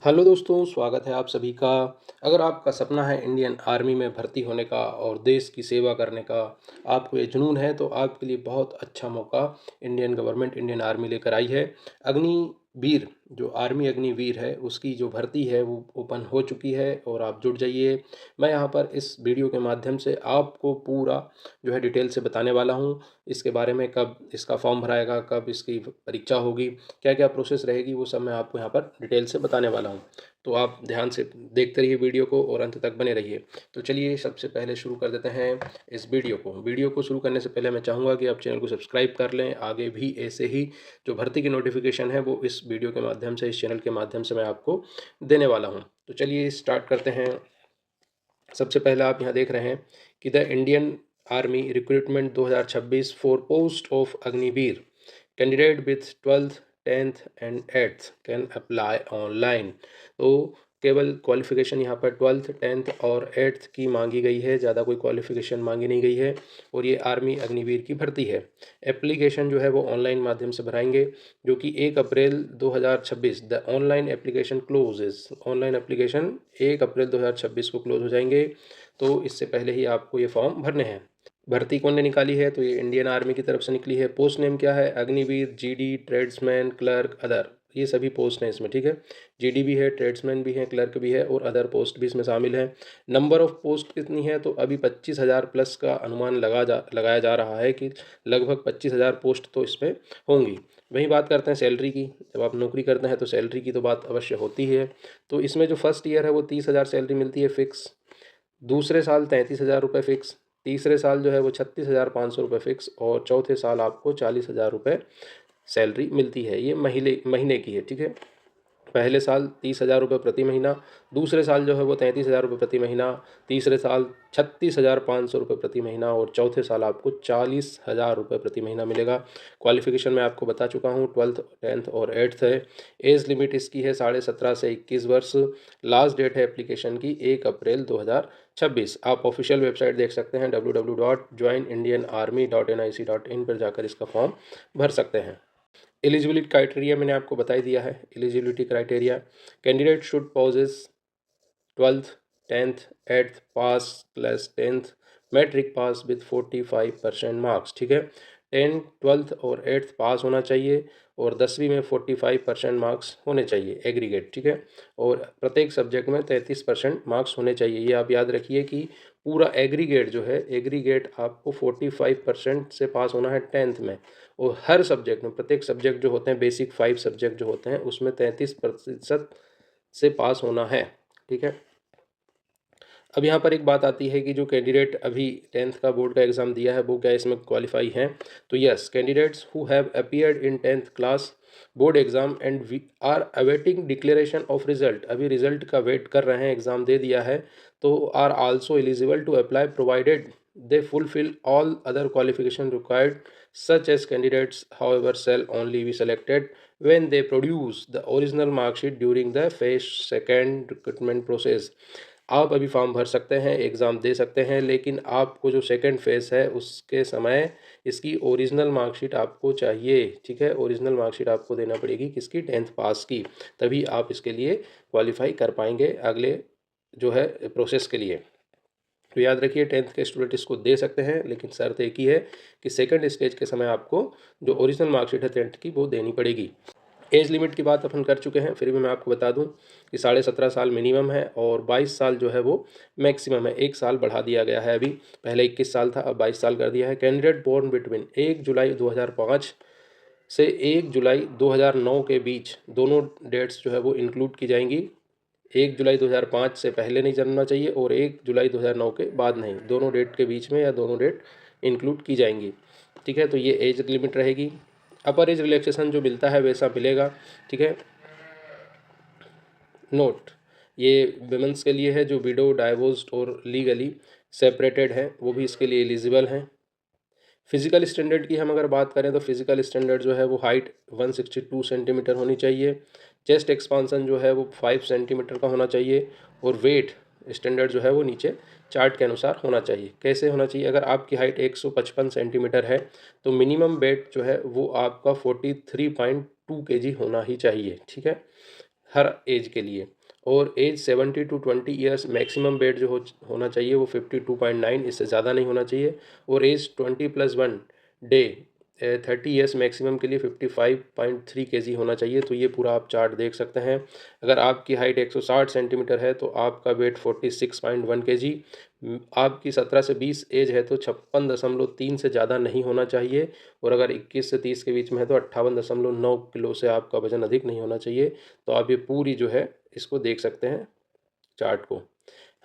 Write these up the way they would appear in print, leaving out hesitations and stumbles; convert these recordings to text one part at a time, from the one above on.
Hello दोस्तों, स्वागत है आप सभी का। अगर आपका सपना है इंडियन आर्मी में भर्ती होने का और देश की सेवा करने का, आपको ये जुनून है तो आपके लिए बहुत अच्छा मौका इंडियन गवर्नमेंट इंडियन आर्मी लेकर आई है। अग्निवीर जो आर्मी अग्निवीर है उसकी जो भर्ती है वो ओपन हो चुकी है और आप जुड़ जाइए। मैं यहाँ पर इस वीडियो के माध्यम से आपको पूरा जो है डिटेल से बताने वाला हूँ इसके बारे में, कब इसका फॉर्म भराएगा, कब इसकी परीक्षा होगी, क्या क्या प्रोसेस रहेगी, वो सब मैं आपको यहाँ पर डिटेल से बताने वाला हूँ। तो आप ध्यान से देखते रहिए वीडियो को और अंत तक बने रहिए। तो चलिए सबसे पहले शुरू कर देते हैं इस वीडियो को शुरू करने से पहले मैं चाहूँगा कि आप चैनल को सब्सक्राइब कर लें। आगे भी ऐसे ही जो भर्ती की नोटिफिकेशन है वो इस वीडियो के माध्यम से, इस चैनल के माध्यम से मैं आपको देने वाला हूँ। तो चलिए स्टार्ट करते हैं। सबसे पहले आप यहाँ देख रहे हैं कि the Indian army recruitment 2026 for post of Agniveer candidate with 12th 10th and 8th can apply online. तो केवल क्वालिफिकेशन यहाँ पर 12th 10th और 8th की मांगी गई है, ज़्यादा कोई क्वालिफिकेशन मांगी नहीं गई है। और ये आर्मी अग्निवीर की भर्ती है। एप्लीकेशन जो है वो ऑनलाइन माध्यम से भराएंगे, जो कि 1 अप्रैल 2026 the online application closes. Online application 1 अप्रैल 2026 को क्लोज हो जाएंगे। तो इससे पहले ही आपको ये फॉर्म भरने हैं। भर्ती कौन ने निकाली है? तो ये इंडियन आर्मी की तरफ से निकली है। पोस्ट नेम क्या है? Agniveer, GD, tradesman, clerk, other, ये सभी पोस्ट हैं इसमें, ठीक है। जीडी भी है, ट्रेड्समैन भी है, क्लर्क भी है और अदर पोस्ट भी इसमें शामिल है। नंबर ऑफ पोस्ट कितनी है? तो अभी 25,000 प्लस का अनुमान लगाया जा रहा है कि लगभग 25,000 पोस्ट तो इसमें होंगी। वहीं बात करते हैं सैलरी की। जब आप नौकरी करते हैं तो सैलरी की तो बात अवश्य होती है। तो इसमें जो फर्स्ट ईयर है वो 30,000 सैलरी मिलती है फिक्स। दूसरे साल 33,000 रुपये फिक्स। तीसरे साल जो है वो 36,500 रुपये फिक्स और चौथे साल आपको 40,000 रुपये सैलरी मिलती है। ये महीने की है, ठीक है। पहले साल 30,000 रुपये प्रति महीना, दूसरे साल जो है वो 33,000 रुपये प्रति महीना, तीसरे साल 36,500 रुपये प्रति महीना और चौथे साल आपको 40,000 रुपये प्रति महीना मिलेगा। क्वालिफिकेशन मैं आपको बता चुका हूँ, 12th 10th और 8th है। एज लिमिट इसकी है 17.5 से 21 वर्ष। लास्ट डेट है एप्लीकेशन की 1 अप्रैल 2026। आप ऑफिशियल वेबसाइट देख सकते हैं www.joinindianarmy.nic.in पर जाकर इसका फॉर्म भर सकते हैं। एलिजिबिलिटी क्राइटेरिया मैंने आपको बता ही दिया है। Eligibility criteria, candidate should possess 12th 10th 8th pass plus 10th matric pass with 45% marks, ठीक है। 10th 12th और 8th पास होना चाहिए और 10वीं में 45% मार्क्स होने चाहिए एग्रीगेट, ठीक है। और प्रत्येक सब्जेक्ट में 33% मार्क्स होने चाहिए। ये आप याद रखिए कि पूरा एग्रीगेट जो है, एग्रीगेट आपको 45% से पास होना है 10th में। और हर सब्जेक्ट में, प्रत्येक सब्जेक्ट जो होते हैं, बेसिक 5 सब्जेक्ट जो होते हैं उसमें 33% से पास होना है, ठीक है। अब यहाँ पर एक बात आती है कि जो कैंडिडेट अभी 10th का बोर्ड का एग्ज़ाम दिया है वो क्या इसमें क्वालिफाई हैं? तो yes, candidates who have appeared in 10th class board exam and we are awaiting declaration of result, अभी रिजल्ट का वेट कर रहे हैं, एग्ज़ाम दे दिया है, तो are also eligible to apply provided they fulfill all other qualification required, such as candidates however shall only be selected when they produce the original mark sheet during the phase second recruitment process। आप अभी form भर सकते हैं, exam दे सकते हैं, लेकिन आपको जो सेकंड फेज़ है उसके समय इसकी ओरिजिनल मार्कशीट आपको चाहिए, ठीक है। ओरिजिनल मार्कशीट आपको देना पड़ेगी किसकी? 10th पास की, तभी आप इसके लिए क्वालिफाई कर पाएंगे अगले जो है प्रोसेस के लिए। तो याद रखिए 10th के स्टूडेंट इसको दे सकते हैं, लेकिन शर्त एक ही है कि सेकंड स्टेज के समय आपको जो ओरिजिनल मार्कशीट है 10th की वो देनी पड़ेगी। एज लिमिट की बात अपन कर चुके हैं, फिर भी मैं आपको बता दूं कि 17.5 साल मिनिमम है और 22 साल जो है वो मैक्सिमम है। 1 साल बढ़ा दिया गया है, अभी पहले 21 साल था, अब 22 साल कर दिया है। कैंडिडेट बोर्न बिटवीन 1 जुलाई 2005 से 1 जुलाई 2009 के बीच, दोनों डेट्स जो है वो इंक्लूड की जाएंगी। 1 जुलाई 2005 से पहले नहीं जन्मना चाहिए और 1 जुलाई 2009 के बाद नहीं, दोनों डेट के बीच में या दोनों डेट इंक्लूड की जाएंगी, ठीक है। तो ये एज लिमिट रहेगी। अपर एज रिलैक्सेशन जो मिलता है वैसा मिलेगा, ठीक है। नोट, ये विमेंस के लिए है जो विडो, डाइवोर्स्ड और लीगली सेपरेटेड हैं, वो भी इसके लिए एलिजिबल हैं। फिजिकल स्टैंडर्ड की हम अगर बात करें तो फिजिकल स्टैंडर्ड जो है वो हाइट 162 सेंटीमीटर होनी चाहिए। चेस्ट एक्सपांसन जो है वो 5 सेंटीमीटर का होना चाहिए और वेट स्टैंडर्ड जो है वो नीचे चार्ट के अनुसार होना चाहिए। कैसे होना चाहिए? अगर आपकी हाइट 155 सेंटीमीटर है तो मिनिमम वेट जो है वो आपका 43.2 kg होना ही चाहिए, ठीक है। हर एज के लिए। और age 70 to 20 years maximum weight जो होना चाहिए वो 52.9, इससे ज़्यादा नहीं होना चाहिए। और एज 20+1 डे 30 ईयर्स मैक्सिमम के लिए 55.3 kg होना चाहिए। तो ये पूरा आप चार्ट देख सकते हैं। अगर आपकी हाइट 160 सेंटीमीटर है तो आपका वेट 46.1 kg। आपकी 17 से 20 एज है तो 56.3 से ज़्यादा नहीं होना चाहिए। और अगर 21 से 30 के बीच में है तो 58.9 किलो से आपका वजन अधिक नहीं होना चाहिए। तो आप ये पूरी जो है इसको देख सकते हैं चार्ट को।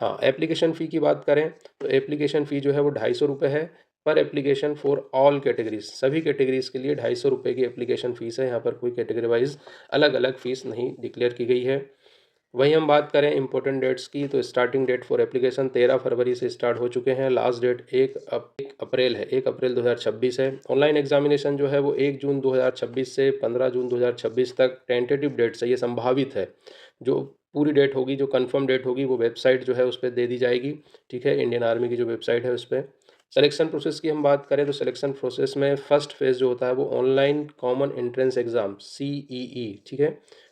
हाँ, एप्लीकेशन फ़ी की बात करें तो एप्लीकेशन फ़ी जो है वो 250 रुपये है पर एप्लीकेशन फॉर ऑल कैटेगरीज। सभी कैटेगरीज़ के लिए 250 रुपये की एप्लीकेशन फ़ीस है। यहाँ पर कोई कैटेगरी वाइज अलग अलग फ़ीस नहीं डिक्लेयर की गई है। वहीं हम बात करें इंपॉर्टेंट डेट्स की तो स्टार्टिंग डेट फॉर एप्लीकेशन 13 फरवरी से स्टार्ट हो चुके हैं। लास्ट डेट 1 अप्रैल है, 1 अप्रैल 2026 है। ऑनलाइन एग्जामिनेशन जो है वो 1 जून 2026 से 15 जून 2026 तक टेंटेटिव डेट्स है, ये संभावित है। जो पूरी डेट होगी, जो कंफर्म डेट होगी वो वेबसाइट जो है उस पर दे दी जाएगी। ठीक है, इंडियन आर्मी की जो वेबसाइट है उस पर। सिलेक्शन प्रोसेस की हम बात करें तो सिलेक्शन प्रोसेस में फर्स्ट फेज़ जो होता है वो online common entrance exam CEE, ठीक है,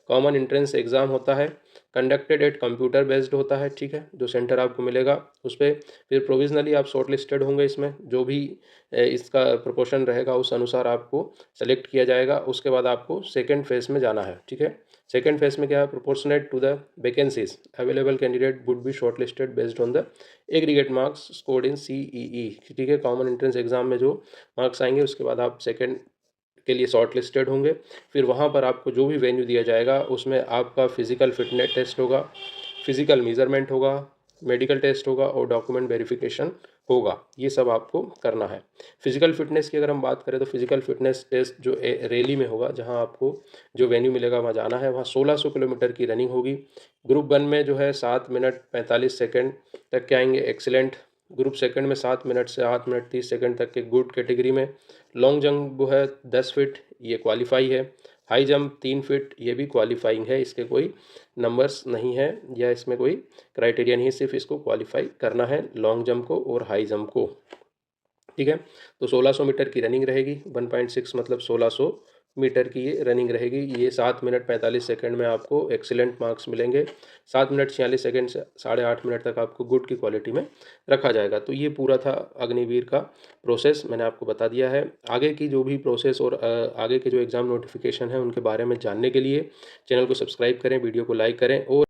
कॉमन एंट्रेंस एग्ज़ाम होता है। कंडक्टेड एट कंप्यूटर बेस्ड होता है। ठीक है, जो सेंटर आपको मिलेगा उस पर फिर प्रोविजनली आप शॉर्ट लिस्टेड होंगे। इसमें जो भी इसका प्रोपोर्शन रहेगा उस अनुसार आपको सेलेक्ट किया जाएगा। उसके बाद आपको सेकेंड फेज़ में जाना है। ठीक है, सेकेंड फेज़ में क्या है, proportionate to the vacancies available candidate would be shortlisted based on the aggregate marks scored in CEE। ठीक है, कॉमन एंट्रेंस एग्जाम में जो मार्क्स आएंगे उसके बाद आप सेकेंड के लिए शॉर्ट लिस्टेड होंगे। फिर वहाँ पर आपको जो भी वेन्यू दिया जाएगा उसमें आपका फिजिकल फिटनेस टेस्ट होगा, फिजिकल मेजरमेंट होगा, मेडिकल टेस्ट होगा और डॉक्यूमेंट वेरिफिकेशन होगा। ये सब आपको करना है। फिजिकल फिटनेस की अगर हम बात करें तो फिजिकल फिटनेस टेस्ट जो रैली में होगा, जहाँ आपको जो वेन्यू मिलेगा वहाँ जाना है। वहाँ 1600 किलोमीटर की रनिंग होगी। ग्रुप 1 में जो है 7 मिनट 45 सेकेंड तक के आएंगे, एक्सीलेंट। ग्रुप सेकंड में 7 मिनट से 8 मिनट 30 सेकंड तक के गुड कैटेगरी में। लॉन्ग जंप वो है 10 फीट, ये क्वालिफाई है। हाई जंप 3 फीट, ये भी क्वालिफाइंग है। इसके कोई नंबर्स नहीं है या इसमें कोई क्राइटेरिया नहीं है, सिर्फ इसको क्वालिफाई करना है लॉन्ग जंप को और हाई जंप को। ठीक है, तो 1600 मीटर की रनिंग रहेगी। 1.6 मतलब 1600 मीटर की ये रनिंग रहेगी। ये 7 मिनट 45 सेकंड में आपको एक्सीलेंट मार्क्स मिलेंगे। 7 मिनट 46 सेकंड से 8.5 मिनट तक आपको गुड की क्वालिटी में रखा जाएगा। तो ये पूरा था अग्निवीर का प्रोसेस, मैंने आपको बता दिया है। आगे की जो भी प्रोसेस और आगे के जो एग्ज़ाम नोटिफिकेशन है उनके बारे में जानने के लिए चैनल को सब्सक्राइब करें, वीडियो को लाइक करें और